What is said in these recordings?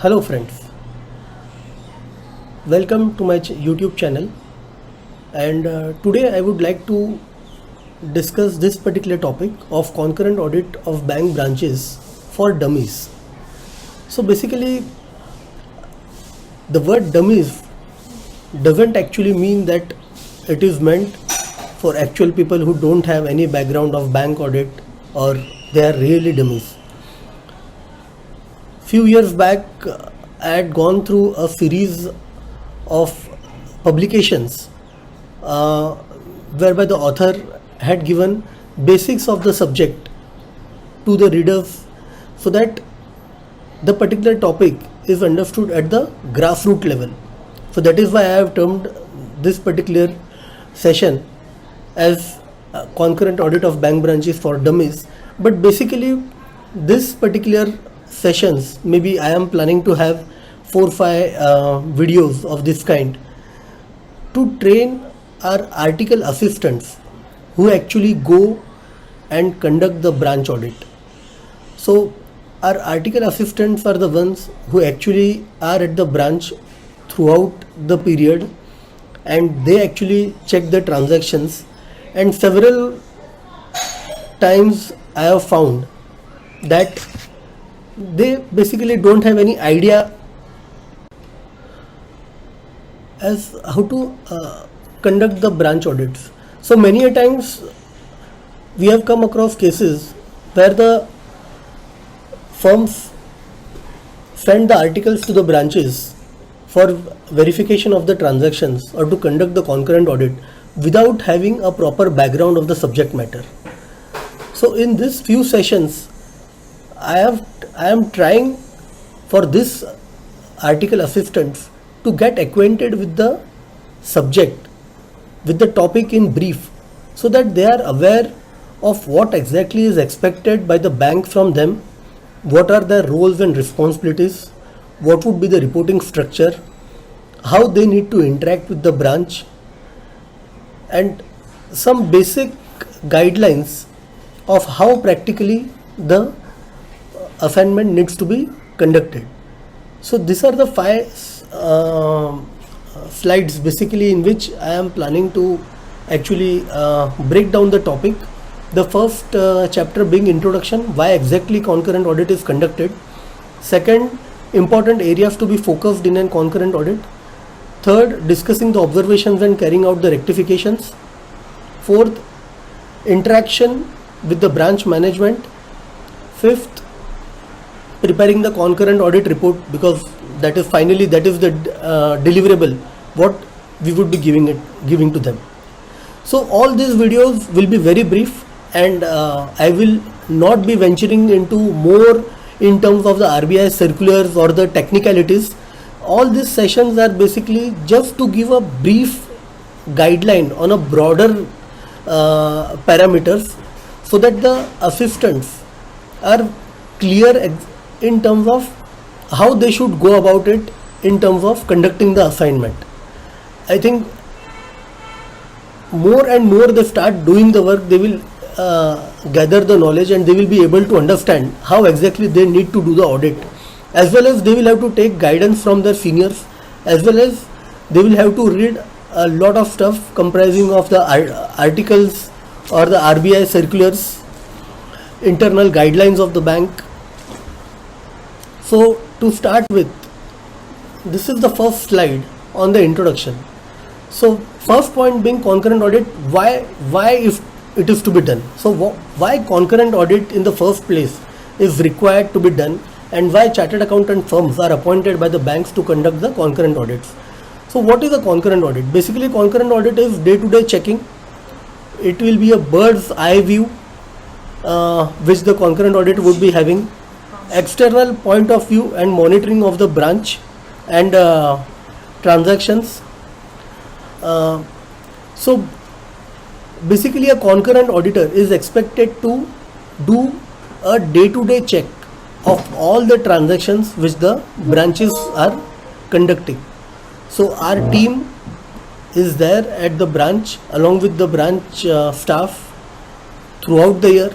Hello friends, welcome to my YouTube channel, and today I would like to discuss this particular topic of concurrent audit of bank branches for dummies. So basically the word dummies doesn't actually mean that it is meant for actual people who don't have any background of bank audit or they are really dummies. Few years back, I had gone through a series of publications whereby the author had given basics of the subject to the readers so that the particular topic is understood at the grassroots level. So that is why I have termed this particular session as concurrent audit of bank branches for dummies. But basically this particular sessions, maybe I am planning to have 4 or 5 videos of this kind to train our article assistants who actually go and conduct the branch audit. So our article assistants are the ones who actually are at the branch throughout the period, and they actually check the transactions, and several times I have found that they basically don't have any idea as how to conduct the branch audits. So many a times we have come across cases where the firms send the articles to the branches for verification of the transactions or to conduct the concurrent audit without having a proper background of the subject matter. So in these few sessions I am trying for this article assistants to get acquainted with the subject, with the topic in brief, so that they are aware of what exactly is expected by the bank from them, what are their roles and responsibilities, what would be the reporting structure, how they need to interact with the branch, and some basic guidelines of how practically the assignment needs to be conducted. So these are the 5 slides basically in which I am planning to actually break down the topic. The first chapter being introduction, why exactly concurrent audit is conducted. Second, important areas to be focused in a concurrent audit. Third, discussing the observations and carrying out the rectifications. Fourth, interaction with the branch management. Fifth, preparing the concurrent audit report, because that is the deliverable what we would be giving to them. So all these videos will be very brief, and I will not be venturing into more in terms of the RBI circulars or the technicalities. All these sessions are basically just to give a brief guideline on a broader parameters, so that the assistants are clear in terms of how they should go about it in terms of conducting the assignment. I think more and more they start doing the work, they will gather the knowledge, and they will be able to understand how exactly they need to do the audit, as well as they will have to take guidance from their seniors, as well as they will have to read a lot of stuff comprising of the articles or the RBI circulars, internal guidelines of the bank. So to start with, this is the first slide on the introduction. So first point being concurrent audit, why if it is to be done. So why concurrent audit in the first place is required to be done, and why chartered accountant firms are appointed by the banks to conduct the concurrent audits. So what is a concurrent audit? Basically concurrent audit is day-to-day checking. It will be a bird's eye view which the concurrent audit would be having. External point of view and monitoring of the branch and transactions. So basically a concurrent auditor is expected to do a day-to-day check of all the transactions which the branches are conducting. So our team is there at the branch along with the branch staff throughout the year.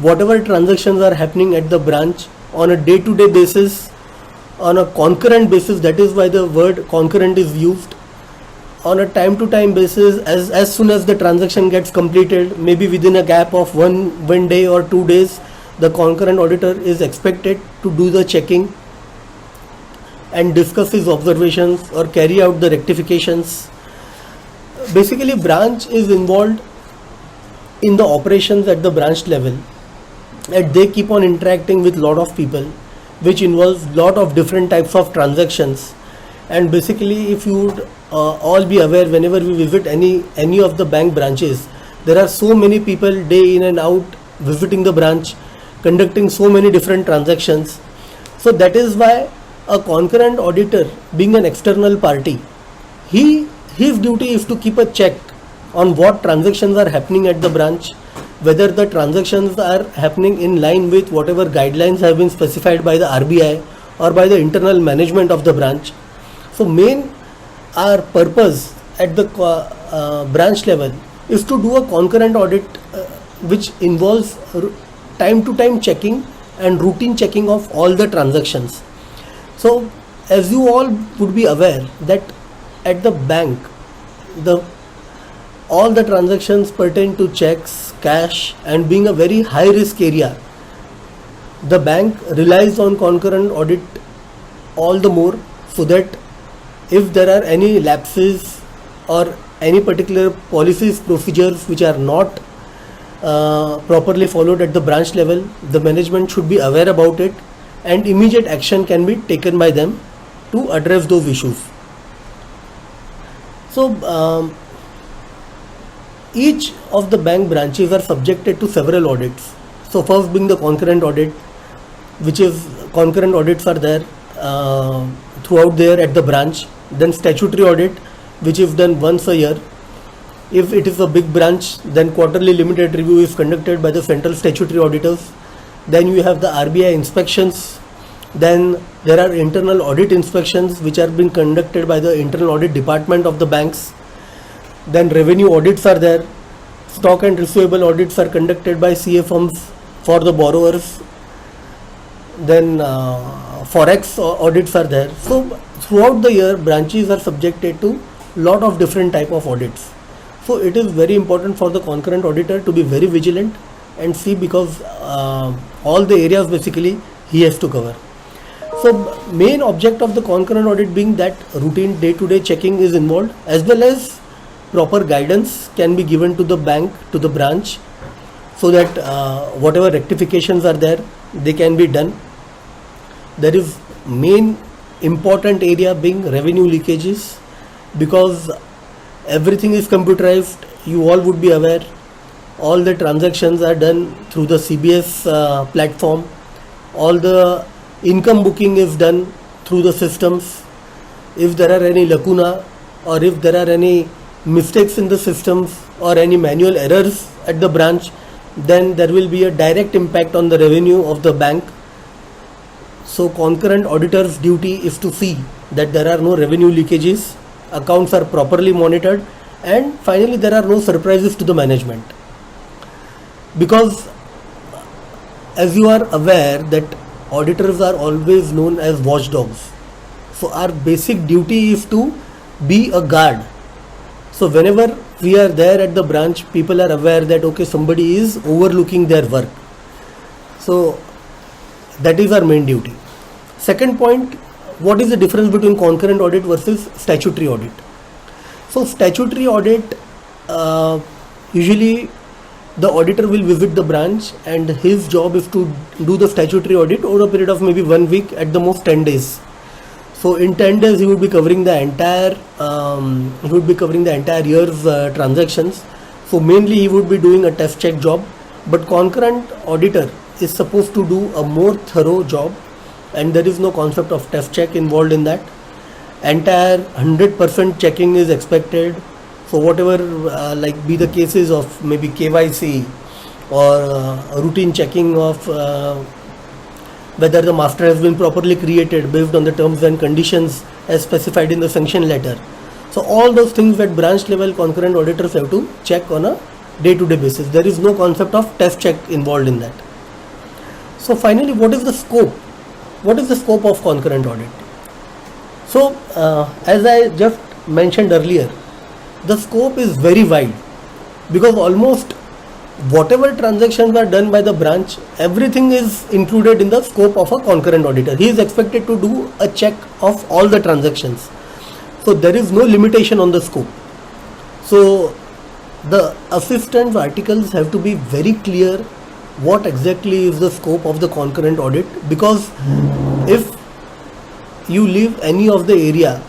Whatever transactions are happening at the branch on a day-to-day basis, on a concurrent basis. That is why the word concurrent is used. On a time to time basis, as soon as the transaction gets completed, maybe within a gap of one day or 2 days, the concurrent auditor is expected to do the checking and discuss his observations or carry out the rectifications. Basically, branch is involved in the operations at the branch level, and they keep on interacting with lot of people, which involves lot of different types of transactions. And basically, if you would all be aware, whenever we visit any of the bank branches, there are so many people day in and out visiting the branch, conducting so many different transactions. So that is why a concurrent auditor, being an external party, his duty is to keep a check on what transactions are happening at the branch, whether the transactions are happening in line with whatever guidelines have been specified by the RBI or by the internal management of the branch. So our purpose at the branch level is to do a concurrent audit, which involves time to time checking and routine checking of all the transactions. So as you all would be aware that at the bank, all the transactions pertain to checks, cash, and being a very high risk area, the bank relies on concurrent audit all the more, so that if there are any lapses or any particular policies, procedures which are not properly followed at the branch level, the management should be aware about it, and immediate action can be taken by them to address those issues. So each of the bank branches are subjected to several audits. So first being the concurrent audit, which is concurrent audits are there throughout there at the branch. Then statutory audit, which is done once a year. If it is a big branch, then quarterly limited review is conducted by the central statutory auditors. Then you have the RBI inspections. Then there are internal audit inspections which are being conducted by the internal audit department of the banks. Then revenue audits are there. Stock and receivable audits are conducted by CA firms for the borrowers. Then forex audits are there. So throughout the year, branches are subjected to lot of different type of audits. So it is very important for the concurrent auditor to be very vigilant and see, because all the areas basically he has to cover. So main object of the concurrent audit being that routine day-to-day checking is involved, as well as proper guidance can be given to the bank, to the branch, so that whatever rectifications are there, they can be done. There is main important area being revenue leakages, because everything is computerized. You all would be aware, all the transactions are done through the CBS platform. All the income booking is done through the systems. If there are any lacuna, or if there are any mistakes in the systems or any manual errors at the branch, then there will be a direct impact on the revenue of the bank. So concurrent auditor's duty is to see that there are no revenue leakages, accounts are properly monitored, and finally there are no surprises to the management. Because as you are aware that auditors are always known as watchdogs. So our basic duty is to be a guard. So whenever we are there at the branch, people are aware that okay, somebody is overlooking their work. So that is our main duty. Second point, what is the difference between concurrent audit versus statutory audit? So statutory audit, usually the auditor will visit the branch, and his job is to do the statutory audit over a period of maybe 1 week, at the most 10 days. So in 10 days he would be covering the entire year's transactions. So mainly he would be doing a test check job, but concurrent auditor is supposed to do a more thorough job, and there is no concept of test check involved in that. Entire 100% checking is expected. So whatever like be the cases of maybe KYC or routine checking of whether the master has been properly created based on the terms and conditions as specified in the sanction letter. So all those things at branch level, concurrent auditors have to check on a day-to-day basis. There is no concept of test check involved in that. So finally, what is the scope What is the scope of concurrent audit? So, as I just mentioned earlier, the scope is very wide because almost whatever transactions are done by the branch, everything is included in the scope of a concurrent auditor. He is expected to do a check of all the transactions. So, there is no limitation on the scope. So, the assistance articles have to be very clear what exactly is the scope of the concurrent audit, because if you leave any of the area,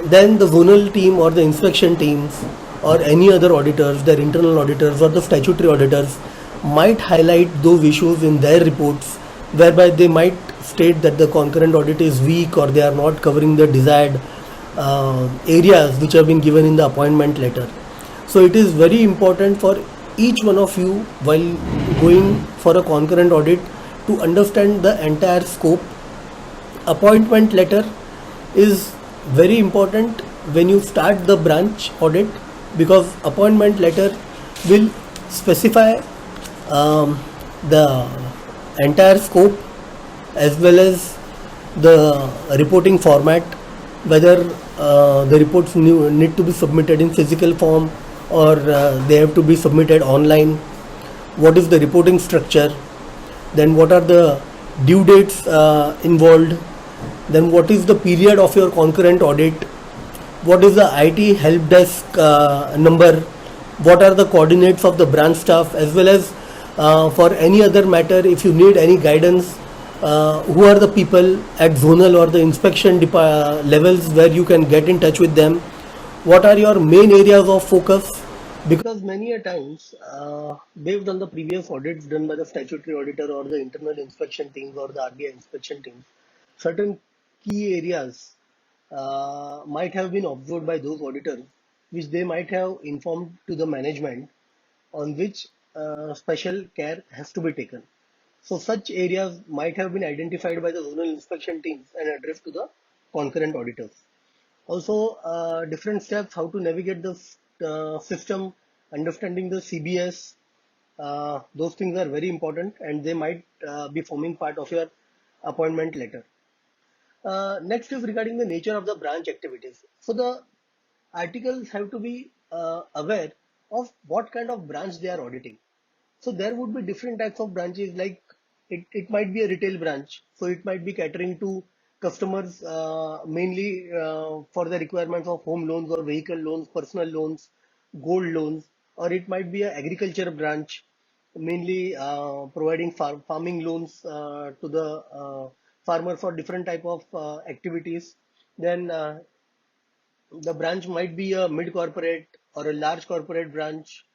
then the zonal team or the inspection teams or any other auditors, their internal auditors or the statutory auditors, might highlight those issues in their reports, whereby they might state that the concurrent audit is weak or they are not covering the desired areas which have been given in the appointment letter. So it is very important for each one of you while going for a concurrent audit to understand the entire scope. Appointment letter is very important when you start the branch audit, because appointment letter will specify the entire scope as well as the reporting format, whether the reports need to be submitted in physical form or they have to be submitted online, what is the reporting structure, then what are the due dates involved, then what is the period of your concurrent audit, what is the IT help desk number, what are the coordinates of the branch staff, as well as for any other matter if you need any guidance, who are the people at zonal or the inspection levels where you can get in touch with them, what are your main areas of focus, because many a times based on the previous audits done by the statutory auditor or the internal inspection teams or the RBI inspection teams, certain key areas might have been observed by those auditors, which they might have informed to the management, on which special care has to be taken. So such areas might have been identified by the zonal inspection teams and addressed to the concurrent auditors. Also, different steps how to navigate the system, understanding the CBS, those things are very important and they might be forming part of your appointment letter. Next is regarding the nature of the branch activities. So the articles have to be aware of what kind of branch they are auditing. So there would be different types of branches, like it might be a retail branch. So it might be catering to customers mainly for the requirements of home loans or vehicle loans, personal loans, gold loans, or it might be an agriculture branch, mainly providing farming loans to the farmer for different type of activities. Then the branch might be a mid corporate or a large corporate branch,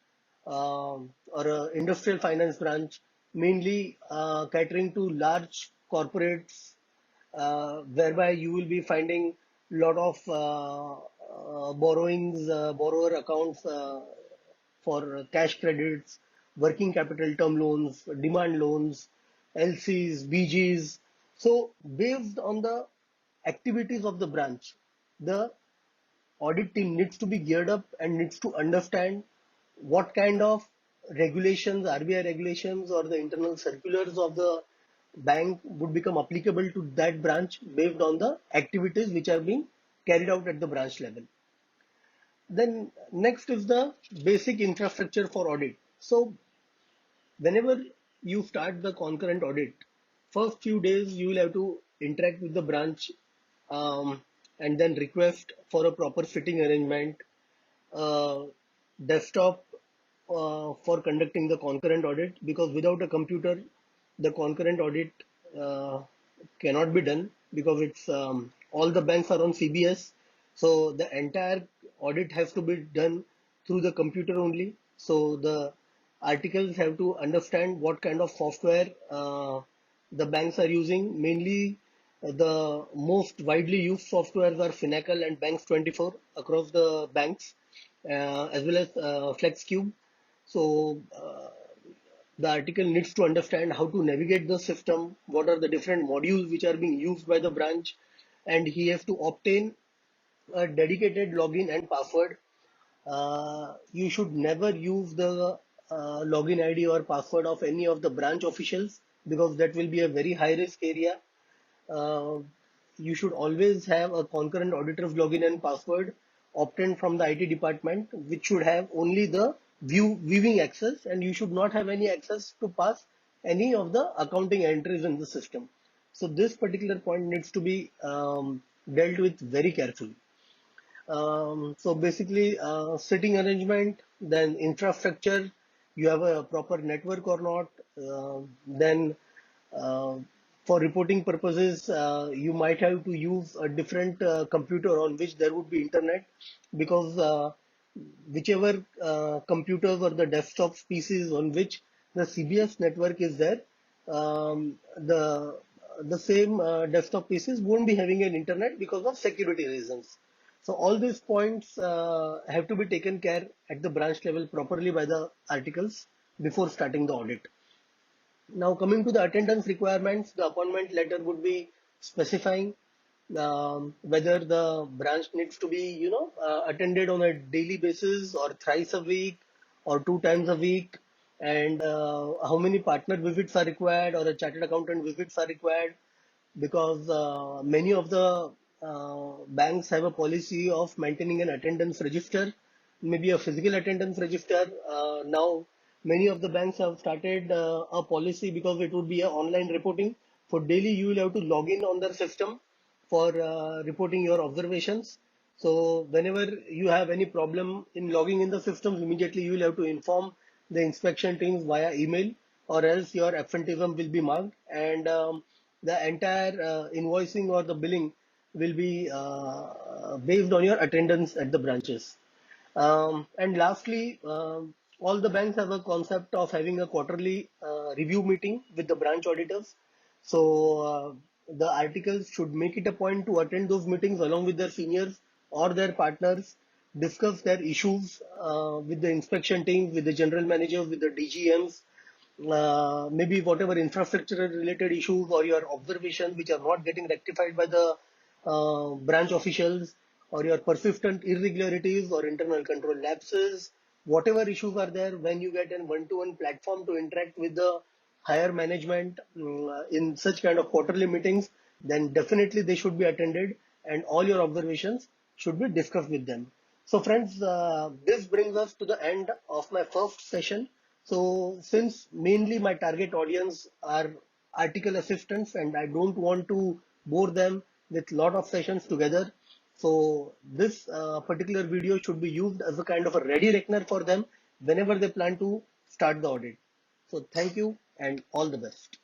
or a industrial finance branch, mainly catering to large corporates, whereby you will be finding lot of borrowings, borrower accounts for cash credits, working capital term loans, demand loans, LCs, BGs. So based on the activities of the branch, the audit team needs to be geared up and needs to understand what kind of regulations, RBI regulations or the internal circulars of the bank would become applicable to that branch based on the activities which are being carried out at the branch level. Then next is the basic infrastructure for audit. So whenever you start the concurrent audit, first few days you will have to interact with the branch, and then request for a proper sitting arrangement, uh, desktop for conducting the concurrent audit, because without a computer the concurrent audit uh, cannot be done, because it's all the banks are on CBS, so the entire audit has to be done through the computer only. So the articles have to understand what kind of software the banks are using. Mainly the most widely used softwares are Finacle and Banks 24 across the banks, as well as FlexCube. So the article needs to understand how to navigate the system, what are the different modules which are being used by the branch, and he has to obtain a dedicated login and password. You should never use the login ID or password of any of the branch officials, because that will be a very high risk area. uh, you should always have a concurrent auditor's login and password obtained from the IT department, which should have only the viewing access, and you should not have any access to pass any of the accounting entries in the system. So this particular point needs to be dealt with very carefully. So basically, sitting arrangement, then infrastructure, you have a proper network or not. Then, uh, for reporting purposes, you might have to use a different computer on which there would be internet, because whichever computers or the desktop PCs on which the CBS network is there, the same desktop PCs won't be having an internet because of security reasons. So all these points have to be taken care at the branch level properly by the articles before starting the audit. Now coming to the attendance requirements, the appointment letter would be specifying whether the branch needs to be, attended on a daily basis or thrice a week or 2 times a week, and how many partner visits are required or a chartered accountant visits are required, because many of the banks have a policy of maintaining an attendance register, maybe a physical attendance register. Now, many of the banks have started a policy, because it would be a online reporting. For daily, you will have to log in on their system for reporting your observations. So whenever you have any problem in logging in the systems, immediately you will have to inform the inspection teams via email, or else your absenteeism will be marked, and the entire invoicing or the billing will be based on your attendance at the branches. And lastly, all the banks have a concept of having a quarterly review meeting with the branch auditors. So the articles should make it a point to attend those meetings along with their seniors or their partners, discuss their issues with the inspection team, with the general manager, with the DGMs, maybe whatever infrastructure related issues or your observations which are not getting rectified by the branch officials, or your persistent irregularities or internal control lapses, whatever issues are there, when you get an one-to-one platform to interact with the higher management in such kind of quarterly meetings, then definitely they should be attended, and all your observations should be discussed with them. So friends, this brings us to the end of my first session. So since mainly my target audience are article assistants, and I don't want to bore them with lot of sessions together, so this particular video should be used as a kind of a ready reckoner for them whenever they plan to start the audit. So thank you and all the best.